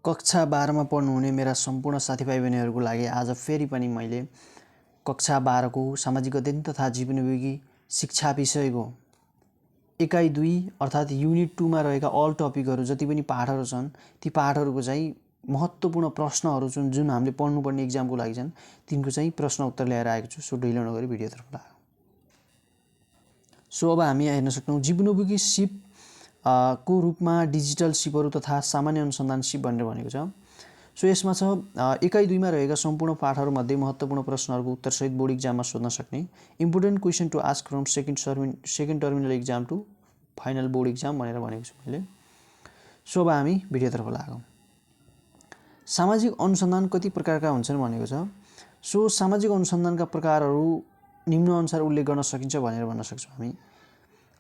कक्षा 12 मा पढ्नुहुने मेरा सम्पूर्ण साथीभाइ बहिनीहरूको लागि आज फेरि पनि मैले कक्षा 12 को सामाजिक अध्ययन तथा जीवनोपयोगी शिक्षा विषयको एकाइ 2 अर्थात् युनिट 2 मा रहेका अल टपिकहरू जति पनि पाठहरू छन् ती पाठहरूको चाहिँ महत्त्वपूर्ण प्रश्नहरू जुन हामीले पढ्नुपर्ने एक्जामको लागि छन् तिनको चाहिँ प्रश्न उत्तर ल्याएर आएको छु। सो ढिलो नगरी भिडियोतर्फ लागौँ। सो अब हामी हेर्न सक्छौँ जीवनोपयोगी सिप को रूपमा डिजिटल सिपहरू तथा सामान्य अनुसन्धान सिप भनेर भनेको छ। सो यसमा छ एकाइ 2 मा रहेका सम्पूर्ण पाठहरूमध्ये महत्त्वपूर्ण प्रश्नहरूको उत्तरसहित बोर्ड इक्जाममा सोध्न सक्ने important question to ask from second terminal exam to final board exam भनेर भनेको छु मैले। सो अब हामी भिडियोतर्फ लागौँ। सामाजिक अनुसन्धान कति प्रकारका हुन्छन् भनेको छ। सो सामाजिक अनुसन्धानका प्रकारहरू निम्नअनुसार उल्लेख गर्न सकिन्छ भनेर भन्न सक्छौँ हामी।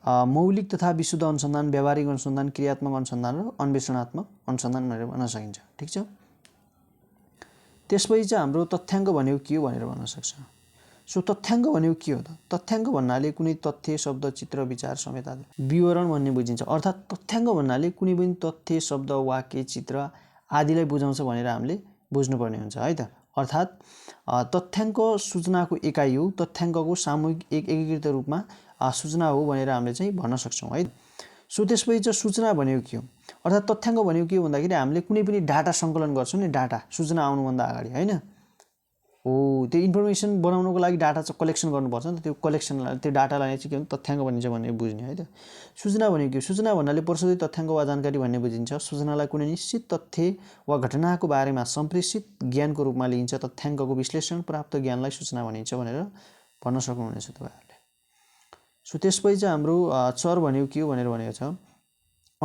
मौलिक तथा विशुद्ध अनुसन्धान, व्यावहारिक अनुसन्धान, क्रियात्मक अनुसन्धान र अन्वेषणात्मक अनुसन्धान भनेर भन्न सकिन्छ। ठिक छ। त्यसपछि चाहिँ हाम्रो तथ्याङ्क भनेको के हो भनेर भन्न सक्छ। सो तथ्याङ्क भनेको के हो त? तथ्याङ्क भन्नाले कुनै तथ्य, शब्द, चित्र, विचार समेत आदि विवरण भन्ने बुझिन्छ। अर्थात् तथ्याङ्क भन्नाले कुनै पनि तथ्य, शब्द, वाक्य, चित्र आदिलाई बुझाउँछ भनेर हामीले बुझ्नुपर्ने हुन्छ है त। अर्थात् तथ्याङ्क सूचनाको एकाइ हो। तथ्याङ्कको सामूहिक एकीकृत रूपमा सूचना हो भनेर हामीले चाहिँ भन्न सक्छौँ है। सो त्यसपछि चाहिँ सूचना भनेको के हो? अर्थात् तथ्याङ्क भनेको के हो भन्दाखेरि हामीले कुनै पनि डाटा सङ्कलन गर्छौँ नि, डाटा सूचना आउनुभन्दा अगाडि होइन हो, त्यो इन्फर्मेसन बनाउनको लागि डाटा चाहिँ कलेक्सन गर्नुपर्छ नि त। त्यो कलेक्सनलाई, त्यो डाटालाई चाहिँ के भन्छ? तथ्याङ्क भनिन्छ भनेर बुझ्ने है त। सूचना भनेको के हो? सूचना भन्नाले प्रस्तुत तथ्याङ्क वा जानकारी भन्ने बुझिन्छ। सूचनालाई कुनै निश्चित तथ्य वा घटनाको बारेमा सम्प्रेषित ज्ञानको रूपमा लिइन्छ। तथ्याङ्कको विश्लेषण प्राप्त ज्ञानलाई सूचना भनिन्छ भनेर भन्न सक्नुहुनेछ तपाईँहरूले। सो त्यसपछि चाहिँ हाम्रो चर भनेको के हो भनेर भनेको छ।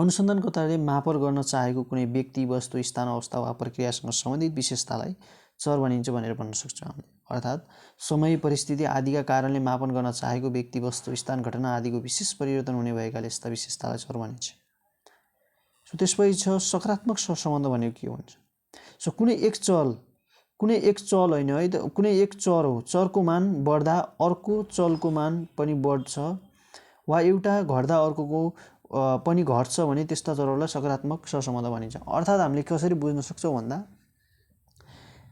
अनुसन्धानकर्ताले मापन गर्न चाहेको कुनै व्यक्ति, वस्तु, स्थान, अवस्था वा प्रक्रियासँग सम्बन्धित विशेषतालाई चर भनिन्छ भनेर भन्न सक्छौँ हामीले। अर्थात् समय, परिस्थिति आदिका कारणले मापन गर्न चाहेको व्यक्ति, वस्तु, स्थान, घटना आदिको विशेष परिवर्तन हुने भएकाले यस्ता विशेषतालाई चर भनिन्छ। सो त्यसपछि छ सकारात्मक सहसम्बन्ध भनेको के हुन्छ। सो कुनै एक चल होइन है त, कुनै एक चर हो। चरको मान बढ्दा अर्को चलको मान पनि बढ्छ वा एउटा घट्दा अर्कोको पनि घट्छ भने त्यस्ता चरहरूलाई सकारात्मक सहसम्बन्ध भनिन्छ। अर्थात् हामीले कसरी बुझ्न सक्छौँ भन्दा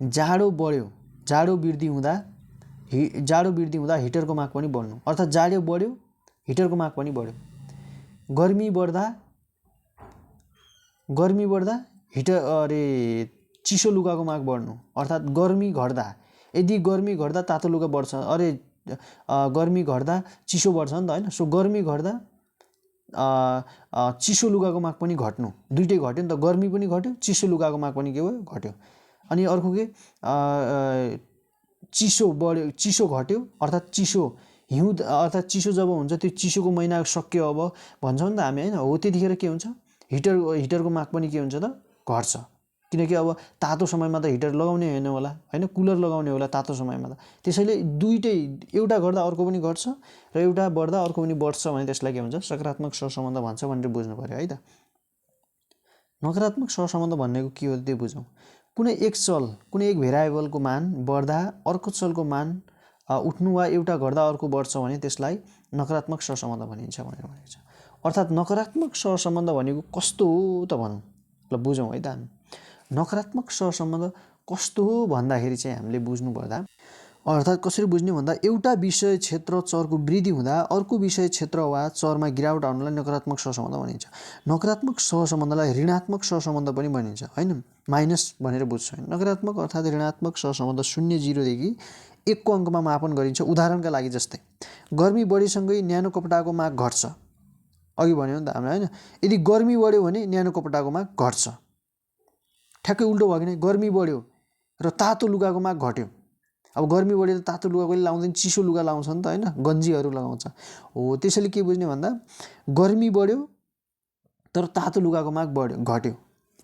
जाडो बढ्यो, जाडो वृद्धि हुँदा हिटरको माग पनि बढ्नु। अर्थात् जाडो बढ्यो, हिटरको माग पनि बढ्यो। गर्मी बढ्दा चिसो लुगाको माग बढ्नु। अर्थात् गर्मी घट्दा, यदि गर्मी घट्दा तातो लुगा बढ्छ, गर्मी घट्दा चिसो बढ्छ नि त होइन। सो गर्मी घट्दा चिसो लुगाको माग पनि घट्नु, दुइटै घट्यो नि त। गर्मी पनि घट्यो, चिसो लुगाको माग पनि के भयो? घट्यो। अनि अर्को के चिसो बढ्यो, चिसो घट्यो। अर्थात् चिसो अर्थात् चिसो जब हुन्छ त्यो चिसोको महिना सक्यो अब भन्छौँ नि त हामी होइन हो, त्यतिखेर के हुन्छ? हिटरको माग पनि के हुन्छ त? घट्छ। किनकि अब तातो समयमा त हिटर लगाउने होइन होला होइन, कुलर लगाउने होला तातो समयमा त। त्यसैले दुइटै, एउटा घट्दा अर्को पनि घट्छ र एउटा बढ्दा अर्को पनि बढ्छ भने त्यसलाई के भन्छ? सकारात्मक सहसम्बन्ध भन्छ भनेर बुझ्नु पर्यो है त। नकारात्मक सहसम्बन्ध भनेको के हो त्यो बुझौँ। कुनै एक चल, कुनै एक भेरिएबलको मान बढ्दा अर्को चलको मान उठ्नु वा एउटा घट्दा अर्को बढ्छ भने त्यसलाई नकारात्मक सहसम्बन्ध भनिन्छ भनेर भनेको छ। अर्थात् नकारात्मक सहसम्बन्ध भनेको कस्तो हो त भनौँ, ल बुझौँ है त हामी। नकारात्मक सहसम्बन्ध कस्तो हो भन्दाखेरि चाहिँ हामीले बुझ्नुपर्दा, अर्थात् कसरी बुझ्ने भन्दा एउटा विषय क्षेत्र चरको वृद्धि हुँदा अर्को विषय क्षेत्र वा चरमा गिरावट आउनलाई नकारात्मक सहसम्बन्ध भनिन्छ। नकारात्मक सहसम्बन्धलाई ऋणात्मक सहसम्बन्ध पनि भनिन्छ होइन, माइनस भनेर बुझ्छौँ। नकारात्मक अर्थात् ऋणात्मक सहसम्बन्ध 0, 0 देखि 1 को अङ्कमा मापन गरिन्छ। उदाहरणका लागि जस्तै गर्मी बढेसँगै न्यानो कपडाको माग घट्छ, अघि भन्यो नि त हामीले होइन। यदि गर्मी बढ्यो भने न्यानो कपडाको माग घट्छ। ठ्याक्कै उल्टो भयो कि गर्मी बढ्यो र तातो लुगाको माग घट्यो। अब गर्मी बढ्यो त तातो लुगा कहिले लाउँदैन, चिसो लुगा लाउँछ नि त होइन, गन्जीहरू लगाउँछ हो। त्यसैले के बुझ्ने भन्दा गर्मी बढ्यो तर तातो लुगाको माग घट्यो।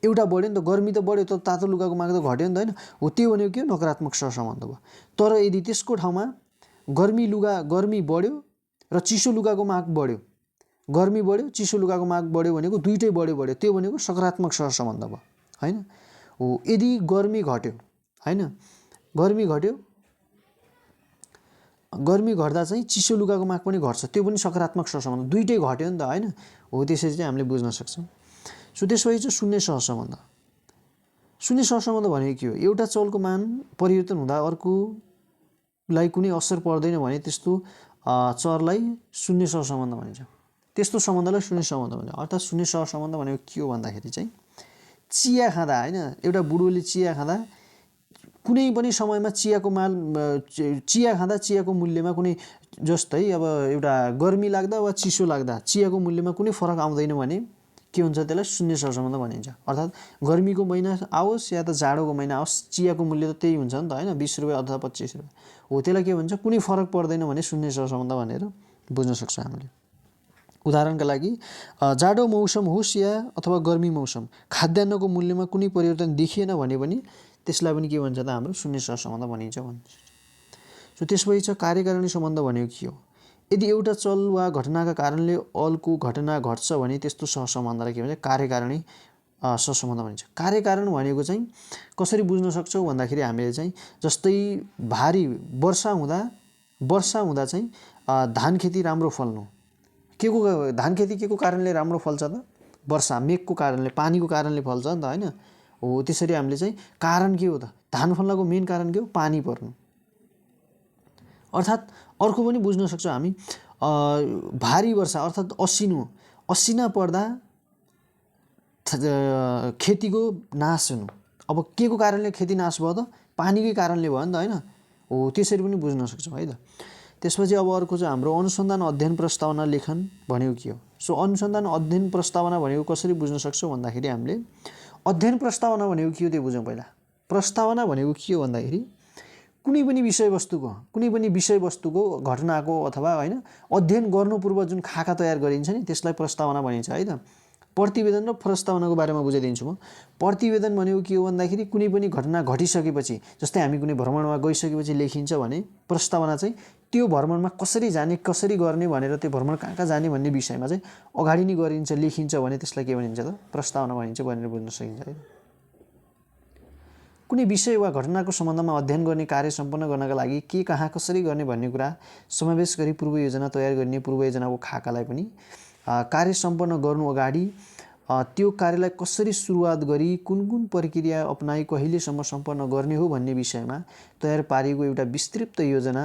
एउटा बढ्यो नि त, गर्मी त बढ्यो तर तातो लुगाको माग त घट्यो नि त होइन हो। त्यो भनेको के हो? नकारात्मक सहसम्बन्ध भयो। तर यदि त्यसको ठाउँमा गर्मी बढ्यो र चिसो लुगाको माग बढ्यो, गर्मी बढ्यो चिसो लुगाको माग बढ्यो भनेको दुइटै बढ्यो, त्यो भनेको सकारात्मक सहसम्बन्ध भयो होइन हो। यदि गर्मी घट्यो होइन, गर्मी घट्दा चाहिँ चिसो लुगाको माग पनि घट्छ, त्यो पनि सकारात्मक सहसम्बन्ध, दुइटै घट्यो नि त होइन हो। त्यसरी चाहिँ हामीले बुझ्न सक्छौँ। सो त्यसपछि चाहिँ शून्य सहसम्बन्ध। शून्य सहसम्बन्ध भनेको के हो? एउटा चलको मान परिवर्तन हुँदा अर्कोलाई कुनै असर पर्दैन भने त्यस्तो चरलाई शून्य सहसम्बन्ध भनिन्छ। त्यस्तो सम्बन्धलाई शून्य सम्बन्ध भन्छ। अर्थात् शून्य सहसम्बन्ध भनेको के हो भन्दाखेरि चाहिँ चिया खाँदा होइन, एउटा बुढोले चिया खाँदा कुनै पनि समयमा चिया खाँदा चियाको मूल्यमा कुनै जस्तै अब एउटा गर्मी लाग्दा वा चिसो लाग्दा चियाको मूल्यमा कुनै फरक आउँदैन भने के हुन्छ? त्यसलाई शून्य सहसम्बन्ध भनिन्छ। अर्थात् गर्मीको महिना आओस् या त जाडोको महिना आओस् चियाको मूल्य त त्यही हुन्छ नि त होइन, 20 रुपियाँ अथवा 25 रुपियाँ हो। त्यसलाई के भन्छ? कुनै फरक पर्दैन भने शून्य सहसम्बन्ध भनेर बुझ्न सक्छौँ हामीले। उदाहरणका लागि जाडो मौसम होस् या अथवा गर्मी मौसम, खाद्यान्नको मूल्यमा कुनै परिवर्तन देखिएन भने पनि त्यसलाई पनि के भन्छ त? हाम्रो शून्य सहसम्बन्ध भनिन्छ। सो त्यसपछि छ कार्यकारिणी सम्बन्ध भनेको के हो? यदि एउटा चल वा घटनाका कारणले अर्को घटना घट्छ भने त्यस्तो सहसम्बन्धलाई के भन्छ? कार्यकारिणी सहसम्बन्ध भनिन्छ। कार्यकारण भनेको चाहिँ कसरी बुझ्न सक्छौँ भन्दाखेरि हामीले चाहिँ जस्तै भारी वर्षा हुँदा चाहिँ धान खेती राम्रो फल्नु, धान खेती के को कारणले राम्रो फल्छ त? वर्षा, मेघको कारणले, पानीको कारणले फल्छ नि त होइन। हो त्यसरी हामीले चाहिँ कारण के हो त? धान फल्नको मेन कारण के हो? पानी पर्नु। अर्थात् अर्को पनि बुझ्न सक्छौँ हामी, भारी वर्षा अर्थात् असिना पर्दा खेतीको नाश हुनु। अब के को कारणले खेती नाश भयो त? पानीकै कारणले भयो नि त होइन। हो त्यसरी पनि बुझ्न सक्छौँ है त। त्यसपछि अब अर्को चाहिँ हाम्रो अनुसन्धान अध्ययन प्रस्तावना लेखन भनेको के हो? सो अनुसन्धान अध्ययन प्रस्तावना भनेको कसरी बुझ्न सक्छौँ भन्दाखेरि हामीले अध्ययन प्रस्तावना भनेको के हो त्यो बुझौँ पहिला। प्रस्तावना भनेको के हो भन्दाखेरि कुनै पनि विषयवस्तुको घटनाको अथवा होइन अध्ययन गर्नु पूर्व जुन खाका तयार गरिन्छ नि त्यसलाई प्रस्तावना भनिन्छ है त। प्रतिवेदन र प्रस्तावनाको बारेमा बुझाइदिन्छु म। प्रतिवेदन भनेको के हो भन्दाखेरि कुनै पनि घटना घटिसकेपछि, जस्तै हामी कुनै भ्रमणमा गइसकेपछि लेखिन्छ भने प्रस्तावना चाहिँ त्यो भ्रमणमा कसरी जाने, कसरी गर्ने भनेर त्यो भ्रमण कहाँ कहाँ जाने भन्ने विषयमा चाहिँ अगाडि नै गरिन्छ, लेखिन्छ भने त्यसलाई के भनिन्छ त? प्रस्तावना भनिन्छ भनेर बुझ्न सकिन्छ है। कुनै विषय वा घटनाको सम्बन्धमा अध्ययन गर्ने कार्य सम्पन्न गर्नका लागि के कहाँ कसरी गर्ने भन्ने कुरा समावेश गरी पूर्व योजना तयार गरिने पूर्व योजनाको खाकालाई पनि कार्य सम्पन्न गर्नु अगाडि त्यो कार्यलाई कसरी सुरुवात गरी कुन प्रक्रिया अपनाई कहिलेसम्म सम्पन्न गर्ने हो भन्ने विषयमा तयार पारिएको एउटा विस्तृत योजना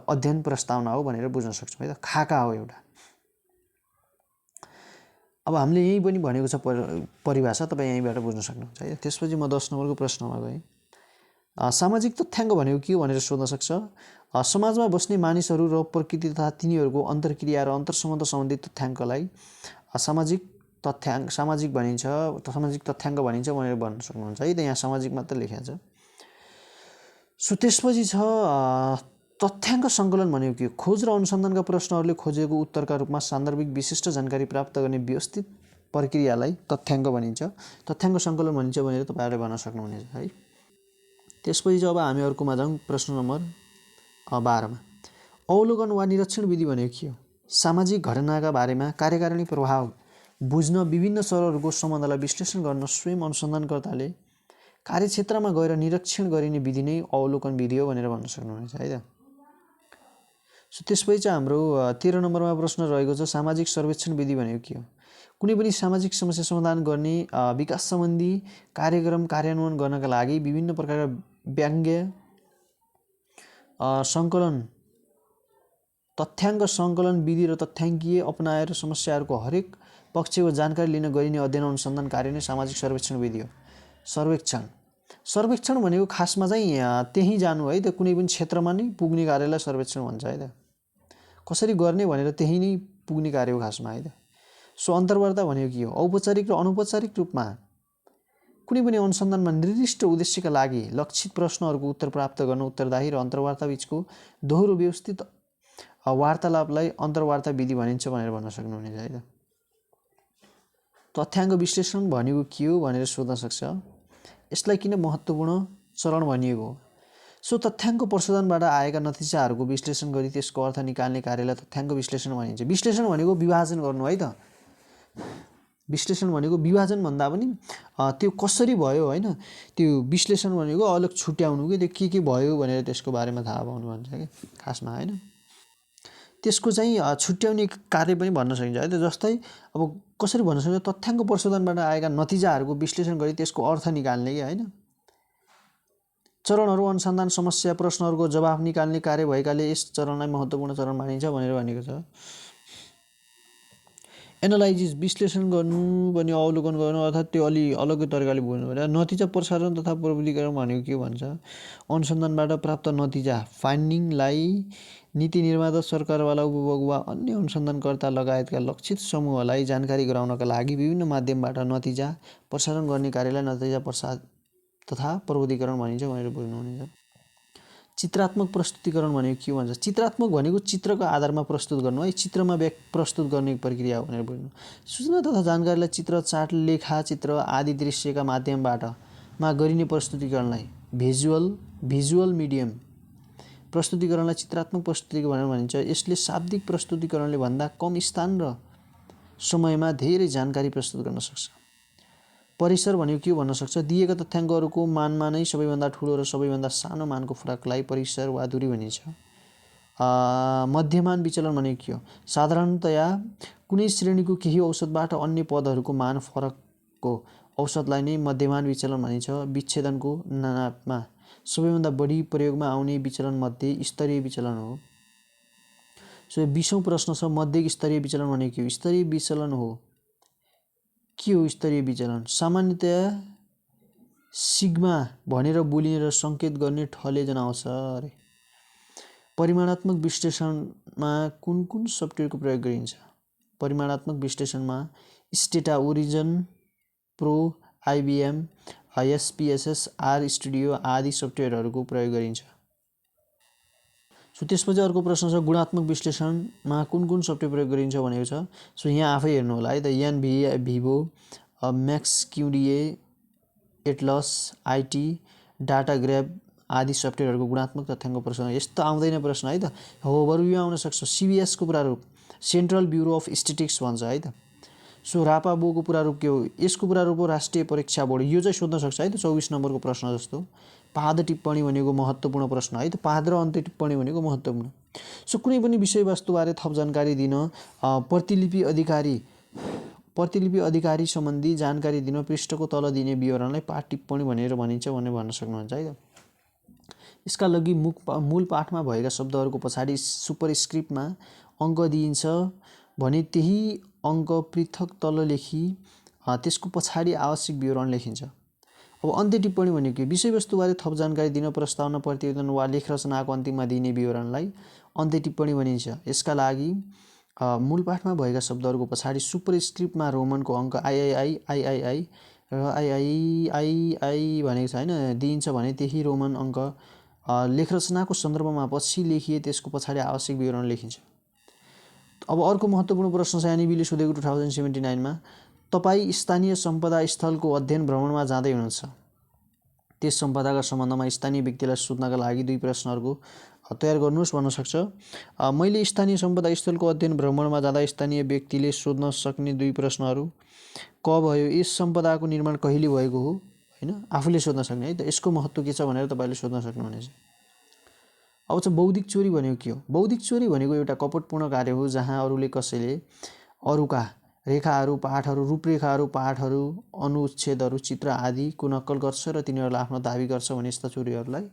अध्ययन प्रस्तावना हो भनेर बुझ्न सक्छौँ है त। खाका हो एउटा। अब हामीले यही पनि भनेको छ परिभाषा, तपाईँ यहीँबाट बुझ्न सक्नुहुन्छ है। त्यसपछि म 10 नम्बरको प्रश्नमा गएँ। सामाजिक तथ्याङ्क भनेको के हो भनेर सोध्न सक्छ। समाजमा बस्ने मानिसहरू र प्रकृति तथा तिनीहरूको अन्तर्क्रिया र अन्तर्सम्बन्ध सम्बन्धी तथ्याङ्कलाई सामाजिक भनिन्छ, सामाजिक तथ्याङ्क भनिन्छ भनेर भन्न सक्नुहुन्छ है त। यहाँ सामाजिक मात्र लेखेको छ। सो त्यसपछि छ तथ्याङ्क सङ्कलन भनेको के हो? खोज र अनुसन्धानका प्रश्नहरूले खोजेको उत्तरका रूपमा सान्दर्भिक विशिष्ट जानकारी प्राप्त गर्ने व्यवस्थित प्रक्रियालाई तथ्याङ्क भनिन्छ। तथ्याङ्क सङ्कलन भनिन्छ भनेर तपाईँहरूले भन्न सक्नुहुनेछ है। त्यसपछि अब हामी अर्कोमा जाउँ, प्रश्न नम्बर 12 मा। अवलोकन वा निरीक्षण विधि भनेको के हो? सामाजिक घटनाका बारेमा कार्यकारिणी प्रभाव बुझ्न विभिन्न स्तरहरूको सम्बन्धलाई विश्लेषण गर्न स्वयं अनुसन्धानकर्ताले कार्यक्षेत्रमा गएर निरीक्षण गरिने विधि नै अवलोकन विधि हो भनेर भन्न सक्नुहुनेछ है त। सो त्यसपछि चाहिँ हाम्रो 13 नम्बरमा प्रश्न रहेको छ, सामाजिक सर्वेक्षण विधि भनेको के हो? कुनै पनि सामाजिक समस्या समाधान गर्ने विकास सम्बन्धी कार्यक्रम कार्यान्वयन गर्नका लागि विभिन्न प्रकारका व्यङ्ग्य सङ्कलन, तथ्याङ्क सङ्कलन विधि र तथ्याङ्कीय अपनाएर समस्याहरूको हरेक पक्षको जानकारी लिन गरिने अध्ययन अनुसन्धान कार्य नै सामाजिक सर्वेक्षण विधि हो। सर्वेक्षण भनेको खासमा चाहिँ त्यहीँ जानु है त, कुनै पनि क्षेत्रमा नै पुग्ने कार्यलाई सर्वेक्षण भन्छ है त। कसरी गर्ने भनेर त्यही नै पुग्ने कार्य हो खासमा है त। सो अन्तर्वार्ता भनेको के हो? औपचारिक र अनौपचारिक रूपमा कुनै पनि अनुसन्धानमा निर्दिष्ट उद्देश्यका लागि लक्षित प्रश्नहरूको उत्तर प्राप्त गर्न उत्तरदायी र अन्तर्वार्ता बीचको दोहोरो व्यवस्थित वार्तालापलाई अन्तर्वार्ता विधि भनिन्छ भनेर भन्न सक्नुहुनेछ है त। तथ्याङ्क विश्लेषण भनेको के हो भनेर सोध्न सक्छ। यसलाई किन महत्त्वपूर्ण चरण भनिएको हो? सो तथ्याङ्क प्रशोधनबाट आएका नतिजाहरूको विश्लेषण गरी त्यसको अर्थ निकाल्ने कार्यलाई तथ्याङ्क विश्लेषण भनिन्छ। विश्लेषण भनेको विभाजन गर्नु है त। विश्लेषण भनेको विभाजन भन्दा पनि त्यो कसरी भयो होइन, त्यो विश्लेषण भनेको अलग छुट्याउनु कि त्यो के भयो भनेर त्यसको बारेमा थाहा पाउनु भन्छ कि खासमा होइन। त्यसको चाहिँ छुट्याउने कार्य पनि भन्न सकिन्छ है त। जस्तै अब कसरी भन्न सकिन्छ, तथ्याङ्क प्रशोधनबाट आएका नतिजाहरूको विश्लेषण गरी त्यसको अर्थ निकाल्ने कि होइन। चरणहरू अनुसन्धान, समस्या, प्रश्नहरूको जवाफ निकाल्ने कार्य भएकाले यस चरणलाई महत्त्वपूर्ण चरण मानिन्छ भनेर भनेको छ। एनालाइजिस विश्लेषण गर्नु भने अवलोकन गर्नु, अर्थात् त्यो अलि अलग्गै तरिकाले बुझ्नु पर्यो। नतिजा प्रसारण तथा प्रविधिकरण भनेको के भन्छ, अनुसन्धानबाट प्राप्त नतिजा फाइन्डिङलाई नीति निर्माता, सरकारवाला, उपभोग वा अन्य अनुसन्धानकर्ता लगायतका लक्षित समूहलाई जानकारी गराउनका लागि विभिन्न माध्यमबाट नतिजा प्रसारण गर्ने कार्यलाई नतिजा प्रसार तथा प्रविधिकरण भनिन्छ भनेर बुझ्नुहुनेछ। चित्रात्मक प्रस्तुतिकरण भनेको के भन्छ, चित्रात्मक भनेको चित्रको आधारमा प्रस्तुत गर्नु है, चित्रमा प्रस्तुत गर्ने प्रक्रिया हो भनेर बुझ्नु। सूचना तथा जानकारीलाई चित्र, चार्ट, लेखाचित्र आदि दृश्यका माध्यमबाट गरिने प्रस्तुतिकरणलाई भिजुअल मिडियम प्रस्तुतिकरणलाई चित्रात्मक प्रस्तुतिकरण भनेर भनिन्छ। यसले शाब्दिक प्रस्तुतिकरणले भन्दा कम स्थान र समयमा धेरै जानकारी प्रस्तुत गर्न सक्छ। परिसर भनेको के भन्न सक्छ, दिएका तथ्याङ्कहरूको मानमा नै सबैभन्दा ठुलो र सबैभन्दा सानो मानको फरकलाई परिसर वा दूरी भनिन्छ। मध्यमान विचलन भनेको के हो, साधारणतया कुनै श्रेणीको केही औसतबाट अन्य पदहरूको मान फरकको औसतलाई नै मध्यमान विचलन भनिन्छ। विच्छेदनको नापमा सबैभन्दा बढी प्रयोगमा आउने विचलन मध्य स्तरीय विचलन हो। सो 20औं प्रश्न छ, मध्य स्तरीय विचलन भनेको के हो, स्तरीय विचलन हो। के हो स्तरीय विचलन, सामान्यतया सिग्मा भनेर बोलिने र सङ्केत गर्ने ठले जनाउँछ अरे। परिमाणात्मक विश्लेषणमा कुन कुन सफ्टवेयरको प्रयोग गरिन्छ, परिमाणात्मक विश्लेषणमा Stata, Origin Pro, IBM, SPSS, R studio आदि सफ्टवेयरहरूको प्रयोग गरिन्छ। सो त्यसपछि अर्को प्रश्न छ, गुणात्मक विश्लेषणमा कुन कुन सफ्टवेयर प्रयोग गरिन्छ भनेको छ। सो यहाँ आफै हेर्नु होला है त, Vivo, Max QDA, Atlas, IT, data grab आदि सफ्टवेयरहरूको गुणात्मक तथ्याङ्क प्रश्न। यस्तो आउँदैन प्रश्न है त, हो बरु यो आउन सक्छ, CBS को प्रारूप सेन्ट्रल ब्युरो अफ स्ट्याटिस्टिक्स भन्छ है त। सो रापाबोको प्रारूप के हो, यसको प्रारूप हो राष्ट्रिय परीक्षा बोर्ड। यो चाहिँ सोध्न सक्छ है त, 24 नम्बरको प्रश्न जस्तो। पाद टिप्पणी भनेको महत्त्वपूर्ण प्रश्न है त, पाद र अन्त्य टिप्पणी भनेको महत्त्वपूर्ण। सो कुनै पनि विषयवस्तुबारे थप जानकारी दिन प्रतिलिपि अधिकारी सम्बन्धी जानकारी दिन पृष्ठको तल दिने विवरणलाई पाठ टिप्पणी भनेर भनिन्छ भनेर भन्न सक्नुहुन्छ है त। यसका लागि मूल पाठमा भएका शब्दहरूको पछाडि सुपरस्क्रिप्टमा अङ्क दिइन्छ भने त्यही अङ्क पृथक तल लेखी त्यसको पछाडि आवश्यक विवरण लेखिन्छ। अब अन्त्य टिप्पणी भनेको के, विषयवस्तुबारे थप जानकारी दिन प्रस्तावना, प्रतिवेदन वा लेख रचनाको अन्तिममा दिने विवरणलाई अन्त्य टिप्पणी भनिन्छ। यसका लागि मूल पाठमा भएका शब्दहरूको पछाडि सुपरस्क्रिप्टमा रोमनको अङ्क III र III भनेको छ होइन दिइन्छ भने त्यही रोमन अङ्क लेख रचनाको सन्दर्भमा पछि लेखिए त्यसको पछाडि आवश्यक विवरण लेखिन्छ। अब अर्को महत्त्वपूर्ण प्रश्न छ, एनइबीले सोधेको 2079 मा, तपाईँ स्थानीय सम्पदा स्थलको अध्ययन भ्रमणमा जाँदै हुनुहुन्छ, त्यस सम्पदाका सम्बन्धमा स्थानीय व्यक्तिलाई सोध्नका लागि 2 प्रश्नहरूको तयार गर्नुहोस् भन्न सक्छ। मैले स्थानीय सम्पदा स्थलको अध्ययन भ्रमणमा जाँदा स्थानीय व्यक्तिले सोध्न सक्ने 2 प्रश्नहरू क भयो, यस सम्पदाको निर्माण कहिले भएको हो, होइन आफूले सोध्न सक्ने है त, यसको महत्त्व के छ भनेर तपाईँले सोध्न सक्नुहुनेछ। अब चाहिँ बौद्धिक चोरी भनेको के हो, बौद्धिक चोरी भनेको एउटा कपटपूर्ण कार्य हो जहाँ अरूले कसैले अरूका रेखाहरू, पाठहरू, रूपरेखाहरू, पाठहरू, अनुच्छेदहरू, चित्र आदिको नक्कल गर्छ र तिनीहरूलाई आफ्नो दाबी गर्छ भने यस्ता चोरीहरूलाई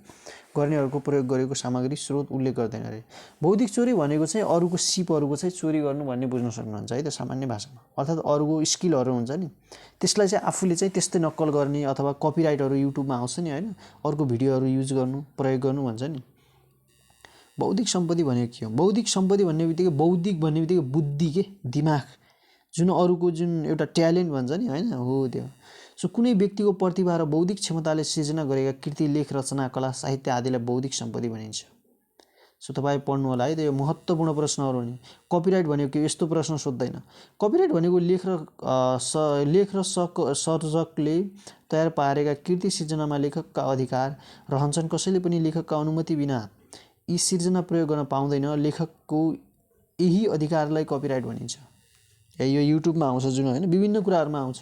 गर्नेहरूको प्रयोग गरेको सामग्री स्रोत उल्लेख गर्दैन अरे। बौद्धिक चोरी भनेको चाहिँ अरूको सिपहरूको चाहिँ चोरी गर्नु भन्ने बुझ्न सक्नुहुन्छ है त सामान्य भाषामा, अर्थात् अरूको स्किलहरू हुन्छ नि त्यसलाई चाहिँ आफूले चाहिँ त्यस्तै नक्कल गर्ने अथवा कपिराइटहरू युट्युबमा आउँछ नि होइन, अर्को भिडियोहरू युज गर्नु, प्रयोग गर्नु भन्छ नि। बौद्धिक सम्पत्ति भनेको के हो, बौद्धिक सम्पत्ति भन्ने बित्तिकै बौद्धिक भन्ने बित्तिकै बुद्धि के दिमाग, जुन अरूको जुन एउटा ट्यालेन्ट भन्छ नि होइन हो त्यो। सो कुनै व्यक्तिको प्रतिभा र बौद्धिक क्षमताले सिर्जना गरेका कृति, लेख, रचना, कला, साहित्य आदिलाई बौद्धिक सम्पत्ति भनिन्छ। सो तपाईँ पढ्नु होला है त, यो महत्त्वपूर्ण प्रश्नहरू नि। कपिराइट भनेको के, यस्तो प्रश्न सोध्दैन। कपिराइट भनेको लेख र सर्जकले तयार पारेका कृति सिर्जनामा लेखकका अधिकार रहन्छन्, कसैले पनि लेखकका अनुमति बिना यी सिर्जना प्रयोग गर्न पाउँदैन, लेखकको यही अधिकारलाई कपिराइट भनिन्छ। यो युट्युबमा आउँछ जुन होइन, विभिन्न कुराहरूमा आउँछ।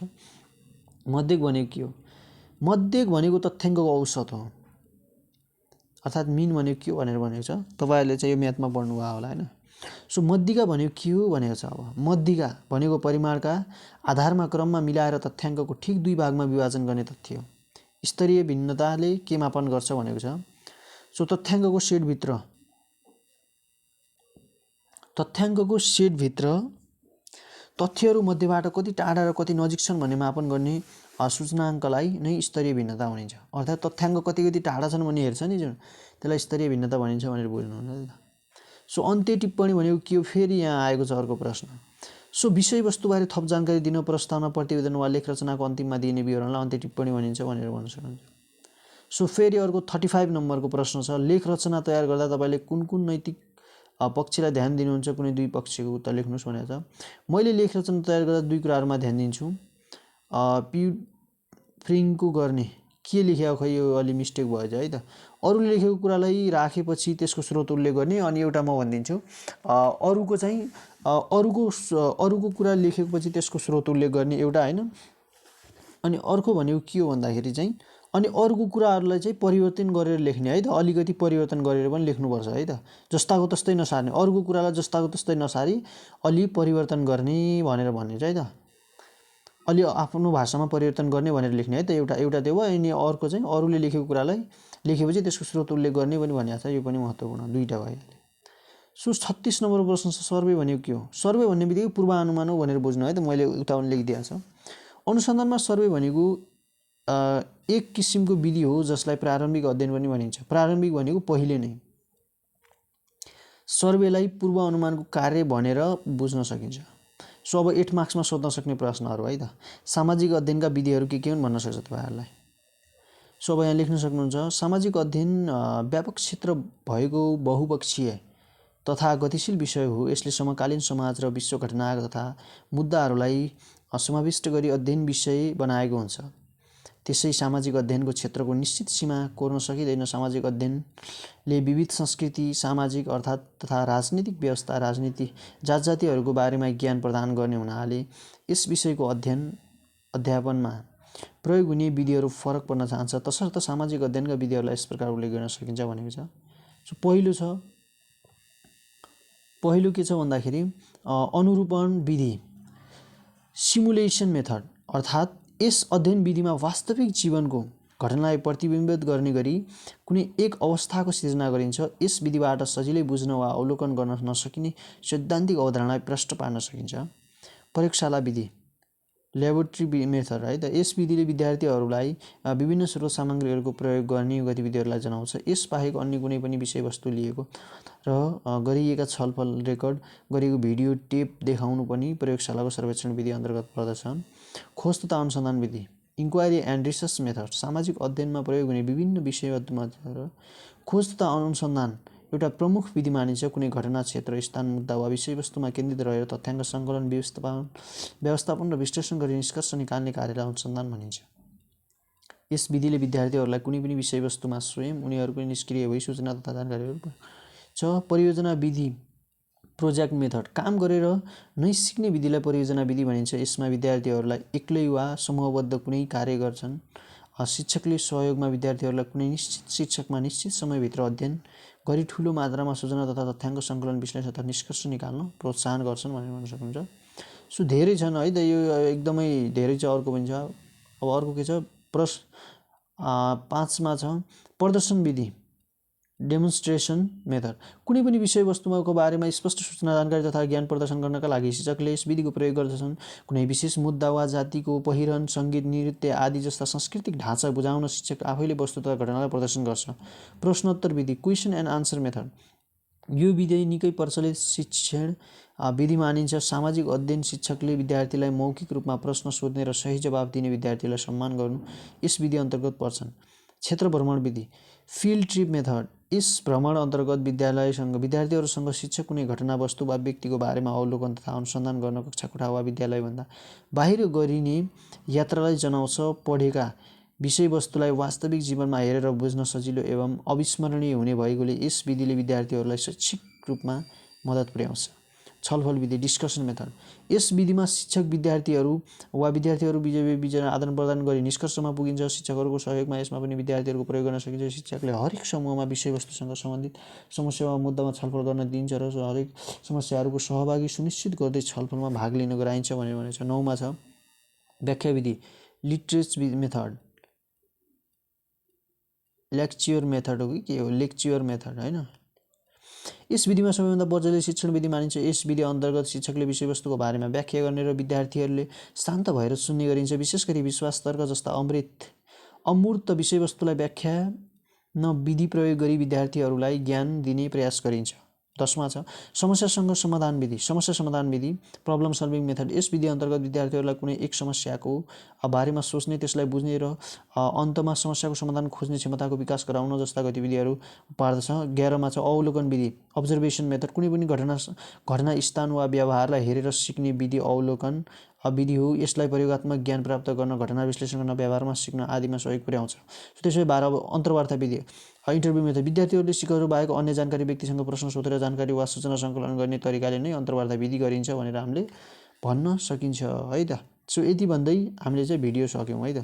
मध्यक भनेको के हो, मध्यक भनेको तथ्याङ्कको औसत हो, अर्थात् मिन भनेको के हो भनेर भनेको छ, तपाईँहरूले चाहिँ यो म्याथमा पढ्नुभयो होला होइन। सो मध्यिका भनेको के हो भनेको छ। अब मध्यिका भनेको परिमाणका आधारमा क्रममा मिलाएर तथ्याङ्कको ठिक 2 भागमा विभाजन गर्ने तथ्य हो। स्तरीय भिन्नताले के मापन गर्छ भनेको छ। सो तथ्याङ्कको सेटभित्र तथ्यहरू मध्येबाट कति टाढा र कति नजिक छन् भन्ने मापन गर्ने सूचनाङ्कलाई नै स्तरीय भिन्नता भनिन्छ। अर्थात् तथ्याङ्क कति कति टाढा छन् भन्ने हेर्छ नि जुन, त्यसलाई स्तरीय भिन्नता भनिन्छ भनेर बुझ्नुहुन्छ नि त। सो अन्त्य टिप्पणी भनेको के हो, फेरि यहाँ आएको छ अर्को प्रश्न। सो विषयवस्तुबारे थप जानकारी दिन प्रस्तावना, प्रतिवेदन वा लेख रचनाको अन्तिममा दिइने विवरणलाई अन्त्य टिप्पणी भनिन्छ भनेर भन्न सक्नुहुन्छ। सो फेरि अर्को 35 नम्बरको प्रश्न छ। लेख रचना तयार गर्दा तपाईँले कुन कुन नैतिक पक्षलाई ध्यान दिनुहुन्छ, कुनै 2 पक्षको उत्तर लेख्नुहोस् भनेको छ। मैले लेख रचना तयार गर्दा 2 कुराहरूमा ध्यान दिन्छु। प्रिफरिङको गर्ने के लेखेको, खै यो अलि मिस्टेक भएछ है त। अरूले लेखेको कुरालाई राखेपछि त्यसको स्रोत उल्लेख गर्ने, अनि एउटा म भनिदिन्छु अरूको कुरा लेखेपछि त्यसको स्रोत उल्लेख गर्ने एउटा होइन। अनि अर्को भनेको के हो भन्दाखेरि चाहिँ अनि अरूको कुराहरूलाई चाहिँ परिवर्तन गरेर लेख्ने है त, अलिकति परिवर्तन गरेर पनि लेख्नुपर्छ है त। जस्ताको तस्तै नसार्ने, अरूको कुरालाई जस्ताको तस्तै नसारी अलि परिवर्तन गर्ने भनेर भन्ने चाहिँ त, अलि आफ्नो भाषामा परिवर्तन गर्ने भनेर लेख्ने है त। एउटा त्यो भयो। अनि अर्को चाहिँ अरूले लेखेको कुरालाई लेखेपछि त्यसको स्रोत उल्लेख गर्ने पनि भनिएको छ। यो पनि महत्त्वपूर्ण, 2टा भइहाल्यो। सो 36 नम्बरको प्रश्न छ। सर्वे भनेको के हो। सर्वे भन्ने बित्तिकै पूर्वानुमान हो भनेर बुझ्नु है त, मैले उता पनि लेखिदिएको छ। अनुसन्धानमा सर्वे भनेको एक किसिमको विधि हो जसलाई प्रारम्भिक अध्ययन पनि भनिन्छ। प्रारम्भिक भनेको पहिले नै। सर्वेलाई पूर्व अनुमानको कार्य भनेर बुझ्न सकिन्छ। सो अब 8 मार्क्समा सोध्न सक्ने प्रश्नहरू है त। सामाजिक अध्ययनका विधिहरू के हुन् भन्न सक्छ तपाईँहरूलाई। सो अब यहाँ लेख्न सक्नुहुन्छ। सामाजिक अध्ययन व्यापक क्षेत्र भएको बहुपक्षीय तथा गतिशील विषय हो। यसले समकालीन समाज र विश्व घटना तथा मुद्दाहरूलाई समाविष्ट गरी अध्ययन विषय बनाएको हुन्छ। त्यसै सामाजिक अध्ययनको क्षेत्रको निश्चित सीमा कोर्न सकिँदैन। सामाजिक अध्ययनले विविध संस्कृति, सामाजिक अर्थात् तथा राजनीतिक व्यवस्था, राजनीति, जातजातिहरूको बारेमा ज्ञान प्रदान गर्ने हुनाले यस विषयको अध्यापनमा प्रयोग हुने विधिहरू फरक पर्न चाहन्छ। तसर्थ सामाजिक अध्ययनका विधिहरूलाई यस प्रकार उल्लेख गर्न सकिन्छ भनेको छ। सो पहिलो के छ भन्दाखेरि अनुरूपण विधि, सिमुलेसन मेथड, अर्थात् यस अध्ययन विधिमा वास्तविक जीवनको घटनालाई प्रतिबिम्बित गर्ने गरी कुनै एक अवस्थाको सिर्जना गरिन्छ। यस विधिबाट सजिलै बुझ्न वा अवलोकन गर्न नसकिने सैद्धान्तिक अवधारणालाई प्रष्ट पार्न सकिन्छ। प्रयोगशाला विधि, ल्याबोरेटरी मेथड है त। यस विधिले विद्यार्थीहरूलाई विभिन्न स्रोत सामग्रीहरूको प्रयोग गर्ने गतिविधिहरूलाई जनाउँछ। यस बाहेक अन्य कुनै पनि विषयवस्तु लिएको र गरिएका छलफल रेकर्ड गरिएको भिडियो टेप देखाउनु पनि प्रयोगशालाको सर्वेक्षण विधि अन्तर्गत पर्दछ। खोज तथा अनुसन्धान विधि, इन्क्वायरी एन्ड रिसर्च मेथड, सामाजिक अध्ययनमा प्रयोग हुने विभिन्न विषयवस्तुमा खोज तथा अनुसन्धान एउटा प्रमुख विधि मानिन्छ। कुनै घटना, क्षेत्र, स्थान, मुद्दा वा विषयवस्तुमा केन्द्रित रहेर तथ्याङ्क सङ्कलन, व्यवस्थापन र विश्लेषण गरी निष्कर्ष निकाल्ने कार्यलाई अनुसन्धान भनिन्छ। यस विधिले विद्यार्थीहरूलाई कुनै पनि विषयवस्तुमा स्वयं उनीहरूको निष्क्रिय भई सूचना तथा जानकारीहरू छ। परियोजना विधि, प्रोजेक्ट मेथड, काम गरेर नै सिक्ने विधिलाई परियोजना विधि भनिन्छ। यसमा विद्यार्थीहरूलाई एक्लै वा समूहबद्ध कुनै कार्य गर्छन्। शिक्षकले सहयोगमा विद्यार्थीहरूलाई कुनै निश्चित शिक्षकमा निश्चित समयभित्र अध्ययन गरी ठुलो मात्रामा सूचना तथा तथ्याङ्क सङ्कलन, विश्लेषण तथा निष्कर्ष निकाल्न प्रोत्साहन गर्छन् भनेर भन्न सक्नुहुन्छ। सो धेरै छन् है त, यो एकदमै धेरै छ। अर्को पनि छ। अब अर्को के छ, 5मा छ प्रदर्शन विधि, डेमोन्स्ट्रेसन मेथड। कुनै पनि विषयवस्तुको बारेमा स्पष्ट सूचना, जानकारी तथा ज्ञान प्रदर्शन गर्नका लागि शिक्षकले यस विधिको प्रयोग गर्दछन्। कुनै विशेष मुद्दा वा जातिको पहिरन, सङ्गीत, नृत्य आदि जस्ता सांस्कृतिक ढाँचा बुझाउन शिक्षक आफैले वस्तु तथा घटनालाई प्रदर्शन गर्छ। प्रश्नोत्तर विधि, क्वेसन एन्ड आन्सर मेथड, यो विधि निकै प्रचलित शिक्षण विधि मानिन्छ। सामाजिक अध्ययन शिक्षकले विद्यार्थीलाई मौखिक रूपमा प्रश्न सोध्ने र सही जवाफ दिने विद्यार्थीलाई सम्मान गर्नु यस विधि अन्तर्गत पर्छन्। क्षेत्र भ्रमण विधि, फिल्ड ट्रिप मेथड, यस भ्रमण अन्तर्गत विद्यार्थीहरूसँग शिक्षक कुनै घटना, वस्तु वा व्यक्तिको बारेमा अवलोकन तथा अनुसन्धान गर्न कक्षा कोठा वा विद्यालयभन्दा बाहिर गरिने यात्रालाई जनाउँछ। पढेका विषयवस्तुलाई वास्तविक जीवनमा हेरेर बुझ्न सजिलो एवं अविस्मरणीय हुने भएकोले यस विधिले विद्यार्थीहरूलाई शैक्षिक रूपमा मद्दत पुर्याउँछ। छलफल विधि डिस्कसन मेथड। यस विधिमा शिक्षक विद्यार्थीहरू वा विद्यार्थीहरू बीच आदान प्रदान गरी निष्कर्षमा पुगिन्छ। शिक्षकहरूको सहयोगमा यसमा पनि विद्यार्थीहरूको प्रयोग गर्न सकिन्छ। शिक्षकले हरेक समूहमा विषयवस्तुसँग सम्बन्धित समस्या वा मुद्दामा छलफल गर्न दिइन्छ र हरेक समस्याहरूको सहभागी सुनिश्चित गर्दै छलफलमा भाग लिन गराइन्छ भनेर छ। 9 मा छ व्याख्या विधि लिटरेचर मेथड। लेक्चर मेथड हो कि के हो? लेक्चर मेथड हैन। यस विधिमा सबैभन्दा बजाले शिक्षण विधि मानिन्छ। यस विधि अन्तर्गत शिक्षकले विषयवस्तुको बारेमा व्याख्या गर्ने र विद्यार्थीहरूले शान्त भएर सुन्ने गरिन्छ। विशेष गरी विश्वास, तर्क जस्ता अमूर्त विषयवस्तुलाई व्याख्या न विधि प्रयोग गरी विद्यार्थीहरूलाई ज्ञान दिने प्रयास गरिन्छ। 10 मा छ समस्यासँग समाधान विधि। समस्या समाधान विधि प्रब्लम सल्भिङ मेथड। यस विधि अन्तर्गत विद्यार्थीहरूलाई कुनै एक समस्याको बारेमा सोच्ने, त्यसलाई बुझ्ने र अन्तमा समस्याको समाधान खोज्ने क्षमताको विकास गराउन जस्ता गतिविधिहरू पार्दछ। 11 मा छ अवलोकन विधि अब्जर्भेसन मेथड। कुनै पनि घटना स्थान वा व्यवहारलाई हेरेर सिक्ने विधि अवलोकन विधि हो। यसलाई प्रयोगात्मक ज्ञान प्राप्त गर्न, घटना विश्लेषण गर्न, व्यवहारमा सिक्न आदिमा सहयोग पुर्याउँछ। त्यसै 12 अन्तर्वार्ता विधि इन्टरभ्यू मेथड। विद्यार्थीहरूले सिकहरू बाहेक अन्य जानकारी व्यक्तिसँग प्रश्न सोधेर जानकारी वा सूचना सङ्कलन गर्ने तरिकाले नै अन्तर्वार्ता विधि गरिन्छ भनेर हामीले भन्न सकिन्छ है त। सो यति भन्दै हामीले चाहिँ भिडियो सक्यौँ है त।